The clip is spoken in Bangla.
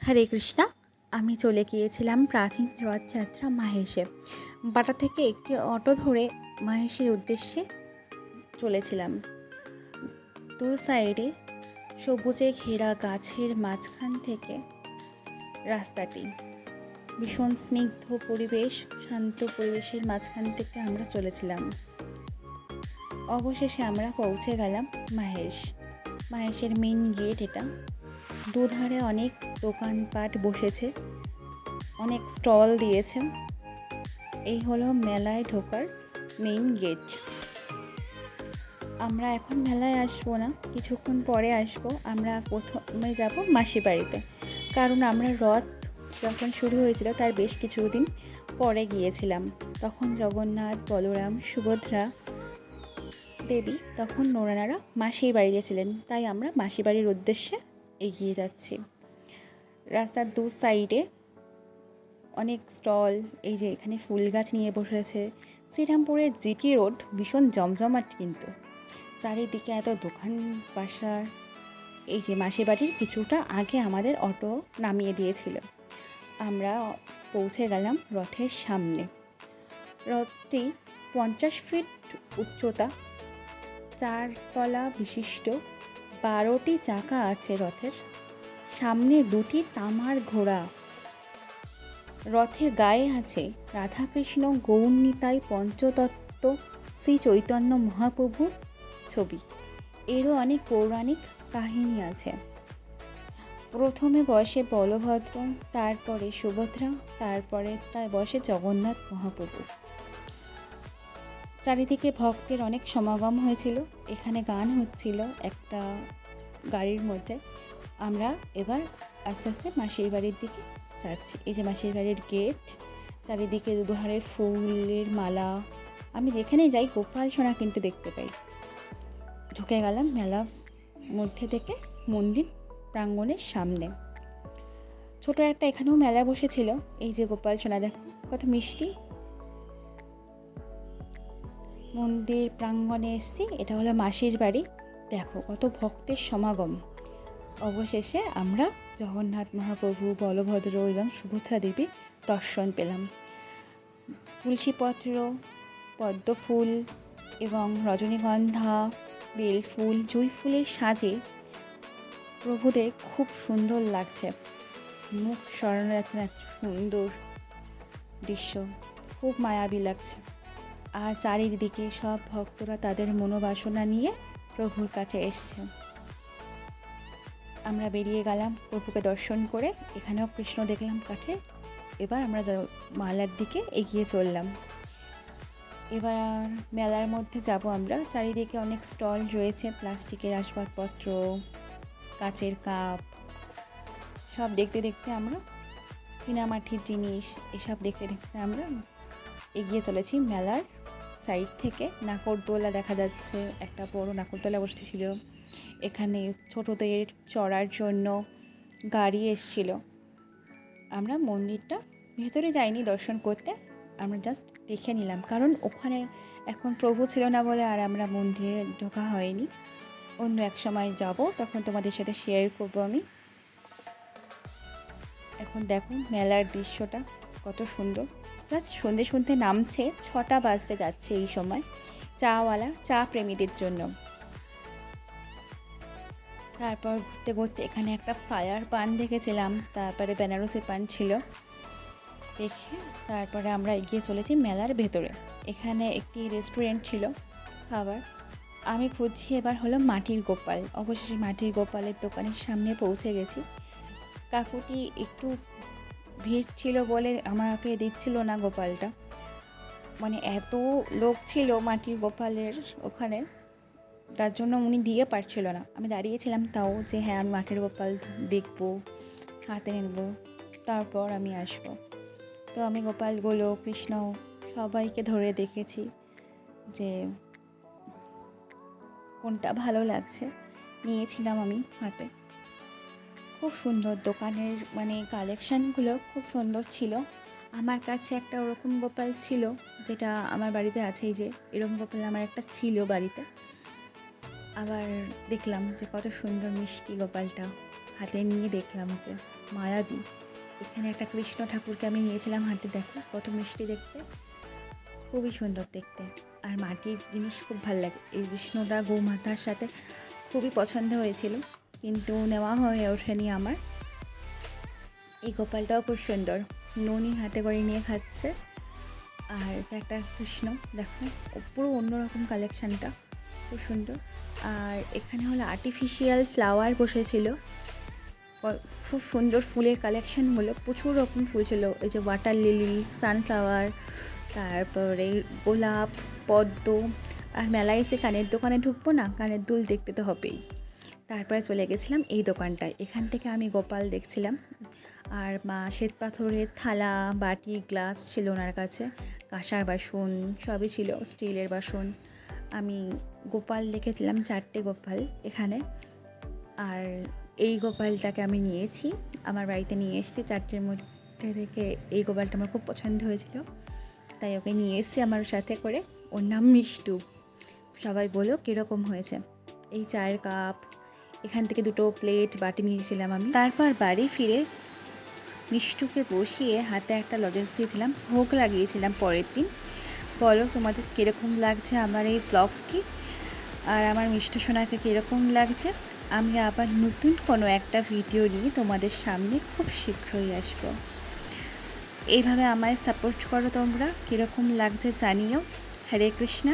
হরে কৃষ্ণা। আমি চলে গিয়েছিলাম প্রাচীন রথযাত্রা মাহেশে। বাটা থেকে একটি অটো ধরে মাহেশের উদ্দেশ্যে চলেছিলাম। দু সাইডে সবুজে ঘেরা গাছের মাঝখান থেকে রাস্তাটি, ভীষণ স্নিগ্ধ পরিবেশ, শান্ত পরিবেশের মাঝখান থেকে আমরা চলেছিলাম। অবশেষে আমরা পৌঁছে গেলাম মাহেশের মেইন গেট এটা। দুধারে অনেক দোকানপাট বসেছে, অনেক স্টল দিয়েছে। এই হলো মেলায় ঢোকার মেইন গেট। আমরা এখন মেলায় আসবো না, কিছুক্ষণ পরে আসবো। আমরা প্রথমে যাব মাসি বাড়িতে, কারণ আমরা রথ যখন শুরু হয়েছিল তার বেশ কিছুদিন পরে গিয়েছিলাম। তখন জগন্নাথ, বলরাম, সুভদ্রা দেবী তখন ওনারা মাসির বাড়িতে ছিলেন, তাই আমরা মাসি বাড়ির উদ্দেশ্যে এগিয়ে যাচ্ছি। রাস্তার দু সাইডে অনেক স্টল, এই যে এখানে ফুল গাছ নিয়ে বসেছে। শ্রীরামপুরের জিটি রোড ভীষণ জমজমাট, কিন্তু চারিদিকে এত দোকান বাসার। এই যে মাসির বাড়ির কিছুটা আগে আমাদের অটো নামিয়ে দিয়েছিল। আমরা পৌঁছে গেলাম রথের সামনে। রথটি 50 ফিট উচ্চতা, 4 তলা বিশিষ্ট, 12টি চাকা আছে রথের। সামনে 2টি তামার ঘোড়া। রথের গায়ে আছে রাধাকৃষ্ণ, গৌরনিতাই, পঞ্চতত্ত্ব, শ্রী চৈতন্য মহাপ্রভুর ছবি। এরও অনেক পৌরাণিক কাহিনী আছে। প্রথমে বসে বলভদ্র, তারপরে সুভদ্রা, তারপরে তার বসে জগন্নাথ মহাপ্রভু। চারিদিকে ভক্তের অনেক সমাগম হয়েছিল। এখানে গান হচ্ছিল একটা গাড়ির মধ্যে। আমরা এবার আস্তে আস্তে মাসির বাড়ির দিকে যাচ্ছি। এই যে মাসির বাড়ির গেট, চারিদিকে দুধারে ফুলের মালা। আমি যেখানেই যাই গোপাল সোনা কিন্তু দেখতে পাই। ঢুকে গেলাম মেলার মধ্যে থেকে মন্দির প্রাঙ্গণের সামনে। ছোট একটা এখানেও মেলা বসেছিল। এই যে গোপাল সোনা, দেখো কত মিষ্টি। মন্দির প্রাঙ্গণে এসেছি, এটা হলো মাসির বাড়ি। দেখো কত ভক্তের সমাগম। অবশেষে আমরা জগন্নাথ মহাপ্রভু, বলভদ্র এবং সুভদ্রা দেবীর দর্শন পেলাম। তুলসীপত্র, পদ্মফুল এবং রজনীগন্ধা, বেলফুল, জুঁই ফুলের সাজে প্রভুদের খুব সুন্দর লাগছে। মুখ সরানো যাচ্ছে না, সুন্দর দৃশ্য, খুব মায়াবী লাগছে। আর চারিদিকে সব ভক্তরা তাদের মনোবাসনা নিয়ে প্রভুর কাছে এসছে। আমরা বেরিয়ে গেলাম প্রভুকে দর্শন করে। এখানেও কৃষ্ণ দেখলাম কাঠে। এবার আমরা মেলার দিকে এগিয়ে চললাম। এবার মেলার মধ্যে যাব আমরা। চারিদিকে অনেক স্টল রয়েছে, প্লাস্টিকের আসবাবপত্র, কাচের কাপ, সব দেখতে দেখতে আমরা, চীনামাটির জিনিস, এসব দেখতে দেখতে আমরা এগিয়ে চলেছি মেলার সাইড থেকে। নাগরদোলা দেখা যাচ্ছে, একটা বড় নাগরদোলা বসেছিল। এখানে ছোটদের চড়ার জন্য গাড়ি এসছিল। আমরা মন্দিরটা ভেতরে যাইনি দর্শন করতে, আমরা জাস্ট দেখে নিলাম, কারণ ওখানে এখন প্রভু ছিল না বলে আর আমরা মন্দিরে ঢোকা হয়নি। অন্য এক সময় যাব, তখন তোমাদের সাথে শেয়ার করবো আমি। এখন দেখুন মেলার দৃশ্যটা কত সুন্দর। প্লাস সন্ধে সন্ধে নামছে, 6টা বাজতে যাচ্ছে এই সময়। চাওয়ালা, চা প্রেমীদের জন্য। তারপর ঘুরতে ঘুরতে এখানে একটা ফায়ার পান দেখেছিলাম, তারপরে বেনারসি পান ছিল দেখে। তারপরে আমরা এগিয়ে চলেছি মেলার ভেতরে। এখানে একটি রেস্টুরেন্ট ছিল খাবার। আমি খুঁজছি এবার হলো মাটির গোপাল। অবশেষে মাটির গোপালের দোকানের সামনে পৌঁছে গেছি। কাকুটি একটু ভিড় ছিল বলে আমাকে দিচ্ছিল না গোপালটা, মানে এত লোক ছিল মাটির গোপালের ওখানে, তার জন্য উনি দিয়ে পারছিল না। আমি দাঁড়িয়েছিলাম তাও, যে হ্যাঁ আমি মাটির গোপাল দেখবো, হাতে নেব, তারপর আমি আসবো। তো আমি গোপালগুলো, কৃষ্ণ সবাইকে ধরে দেখেছি যে কোনটা ভালো লাগছে, নিয়েছিলাম আমি হাতে। খুব সুন্দর দোকানের মানে কালেকশানগুলো খুব সুন্দর ছিল। আমার কাছে একটা ওরকম গোপাল ছিল, যেটা আমার বাড়িতে আছে। এই যে এরকম গোপাল আমার একটা ছিল বাড়িতে। আবার দেখলাম যে কত সুন্দর মিষ্টি গোপালটা, হাতে নিয়ে দেখলাম ওকে। মায়াবী। এখানে একটা কৃষ্ণ ঠাকুরকে আমি নিয়েছিলাম হাতে, দেখো কত মিষ্টি দেখতে, খুবই সুন্দর দেখতে। আর মাটির জিনিস খুব ভালো লাগে। এই কৃষ্ণটা গোমাতার সাথে খুবই পছন্দ হয়েছিল, কিন্তু নেওয়া হয়ে ওঠেনি আমার। এই গোপালটাও খুব সুন্দর, ননি হাতে করে নিয়ে খাচ্ছে। আর এটা একটা কৃষ্ণ, দেখো পুরো অন্যরকম কালেকশানটা, খুব সুন্দর। আর এখানে হলো আর্টিফিশিয়াল ফ্লাওয়ার বসেছিল, খুব সুন্দর ফুলের কালেকশান হলো, প্রচুর রকম ফুল ছিল। এই যে ওয়াটার লিলি, সানফ্লাওয়ার, তারপরে গোলাপ, পদ্ম। আর মেলায় এসে কানের দোকানে ঢুকবো না, কানের দুল দেখতে তো হবেই। তারপরে চলে গেছিলাম এই দোকানটায়, এখান থেকে আমি গোপাল দেখছিলাম। আর মা শ্বেত পাথরের থালা, বাটি, গ্লাস ছিল ওনার কাছে, কাঁসার বাসন সবই ছিল, স্টিলের বাসন। আমি গোপাল দেখেছিলাম 4টে গোপাল এখানে। আর এই গোপালটাকে আমি নিয়েছি, আমার বাড়িতে নিয়ে এসেছি। 4টের মধ্যে থেকে এই গোপালটা আমার খুব পছন্দ হয়েছিল, তাই ওকে নিয়ে এসেছি আমার সাথে করে। ওর নাম মিষ্টু। সবাই বলো কীরকম হয়েছে। এই চায়ের কাপ, এখান থেকে 2টো প্লেট, বাটি নিয়েছিলাম আমি। তারপর বাড়ি ফিরে মিষ্টুকে বসিয়ে হাতে একটা লজেন্স দিয়েছিলাম, ভোগ লাগিয়েছিলাম পরের দিন। বলো তোমাদের কীরকম লাগছে আমার এই ব্লগটি, আর আমার মিষ্টু সোনাকে কীরকম লাগছে। আমি আবার নতুন কোনো একটা ভিডিও নিয়ে তোমাদের সামনে খুব শীঘ্রই আসবো। এইভাবে আমায় সাপোর্ট করো তোমরা, কীরকম লাগছে জানিও। হরে কৃষ্ণা।